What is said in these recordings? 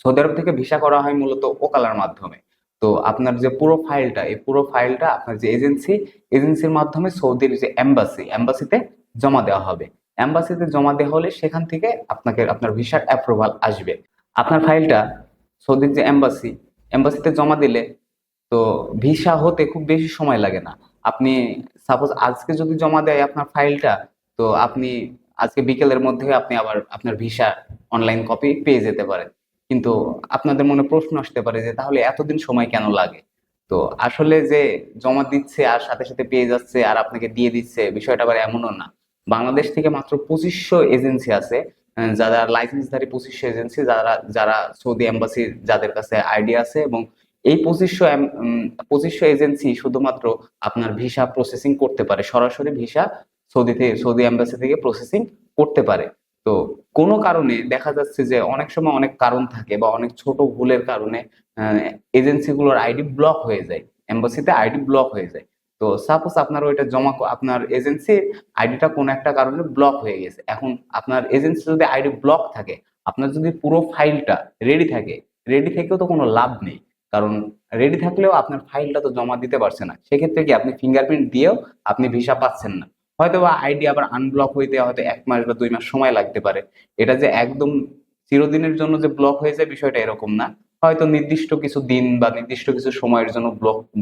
Saudi আরব থেকে visa করা হয় মূলত ওকালার মাধ্যমে। তো আপনার যে পুরো ফাইলটা, এই পুরো ফাইলটা আপনার যে এজেন্সির মাধ্যমে সৌদির যে এম্বাসিতে জমা দেওয়া হবে। এম্বাসিতে জমা দেওয়া হলে সেখান থেকে আপনাকে আপনার ভিসার অ্যাপ্রুভাল আসবে। আপনার ফাইলটা সৌদির যে এম্বাসিতে জমা দিলে তো ভিসা হতে খুব বেশি সময় লাগে না। আপনি সাপোজ আজকে যদি জমা দেয় আপনার ফাইলটা, তো আপনি আজকে বিকেলের মধ্যে আপনি আবার আপনার ভিসা অনলাইন কপি পেয়ে যেতে পারেন। কিন্তু আপনাদের মনে প্রশ্ন আসতে পারে যে তাহলে এতদিন সময় কেন লাগে? তো আসলে যে জমা দিচ্ছে আর সাথে সাথে পেয়ে যাচ্ছে আর আপনাকে দিয়ে দিচ্ছে, বিষয়টা আবার এমনও না। বাংলাদেশ থেকে মাত্র 2500 এজেন্সি আছে, যারা লাইসেন্সধারী 2500 এজেন্সি, যারা যারা সৌদি এম্বাসি যাদের কাছে আইডিয়া আছে, এবং এই 2500 এজেন্সি শুধুমাত্র আপনার ভিসা প্রসেসিং করতে পারে, সরাসরি ভিসা সৌদি এম্বাসি থেকে প্রসেসিং করতে পারে। তো কোনো কারণে দেখা যাচ্ছে যে অনেক সময় অনেক কারণ থাকে বা অনেক ছোট ভুলের কারণে এজেন্সিগুলোর আইডি ব্লক হয়ে যায়, এম্বাসিতে আইডি ব্লক হয়ে যায়। তো সাপোজ আপনার ওইটা আপনার এজেন্সি আইডিটা কোনো একটা কারণে ব্লক হয়ে গেছে। এখন আপনার এজেন্সি যদি আইডি ব্লক থাকে, আপনার যদি পুরো ফাইলটা রেডি থাকে, রেডি থেকেও তো কোনো লাভ নেই। কারণ রেডি থাকলেও আপনার ফাইলটা তো জমা দিতে পারছে না। সেক্ষেত্রে কি আপনি ফিঙ্গারপ্রিন্ট দিয়েও আপনি ভিসা পাচ্ছেন না। হয়তো বা আইডি আবার আনব্লক হইতে হয়তো 1 মাস বা 2 মাস সময় লাগতে পারে। এটা যে একদম চিরদিনের জন্য যে ব্লক হয়ে যায়, বিষয়টা এরকম না। হয়তো নির্দিষ্ট কিছু দিন বা নির্দিষ্ট কিছু সময়ের জন্য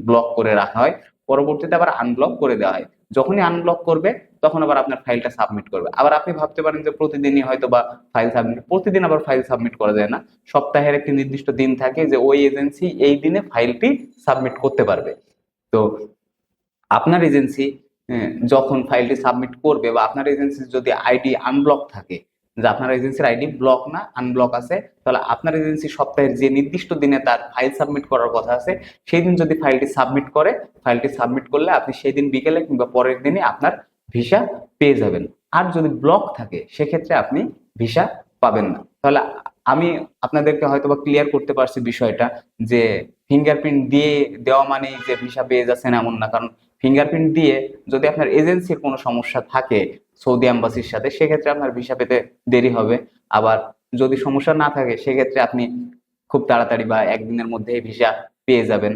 ব্লক করে রাখা হয়, পরবর্তীতে আবার আনব্লক করে দেওয়া হয়। যখনই আনব্লক করবে তখন আবার আপনার ফাইলটা সাবমিট করবে। আবার আপনি ভাবতে পারেন যে প্রতিদিনই হয়তো বা ফাইল সাবমিট, প্রতিদিন আবার ফাইল সাবমিট করা যায় না। সপ্তাহের একটি নির্দিষ্ট দিন থাকে যে ওই এজেন্সি এই দিনে ফাইলটি সাবমিট করতে পারবে। তো আপনার এজেন্সি যখন ফাইলটি সাবমিট করবে, বা আপনার এজেন্সির যদি আইডি আনব্লক থাকে, যে আপনার এজেন্সির আইডি ব্লক না আনব্লক আছে, তাহলে আপনার এজেন্সি সপ্তাহের যে নির্দিষ্ট দিনে তার ফাইল সাবমিট করার কথা আছে, সেই দিন যদি ফাইলটি সাবমিট করে, ফাইলটি সাবমিট করলে আপনি সেই দিন বিকেলে কিংবা পরের দিনে আপনার ভিসা পেয়ে যাবেন। আর যদি ব্লক থাকে সেক্ষেত্রে আপনি ভিসা পাবেন না। তাহলে আমি আপনাদেরকে হয়তো বা ক্লিয়ার করতে পারছি বিষয়টা, যে ফিঙ্গারপ্রিন্ট দিয়ে দেওয়া মানে যে ভিসা পেয়ে যাচ্ছেন এমন না। কারণ ফিঙ্গারপ্রিন্ট দিয়ে যদি আপনার এজেন্সির কোনো সমস্যা থাকে সৌদি এম্বাসির সাথে, সেক্ষেত্রে আপনার ভিসা পেতে দেরি হবে। আবার যদি সমস্যা না থাকে সেক্ষেত্রে আপনি খুব তাড়াতাড়ি বা একদিনের মধ্যে ভিসা পেয়ে যাবেন।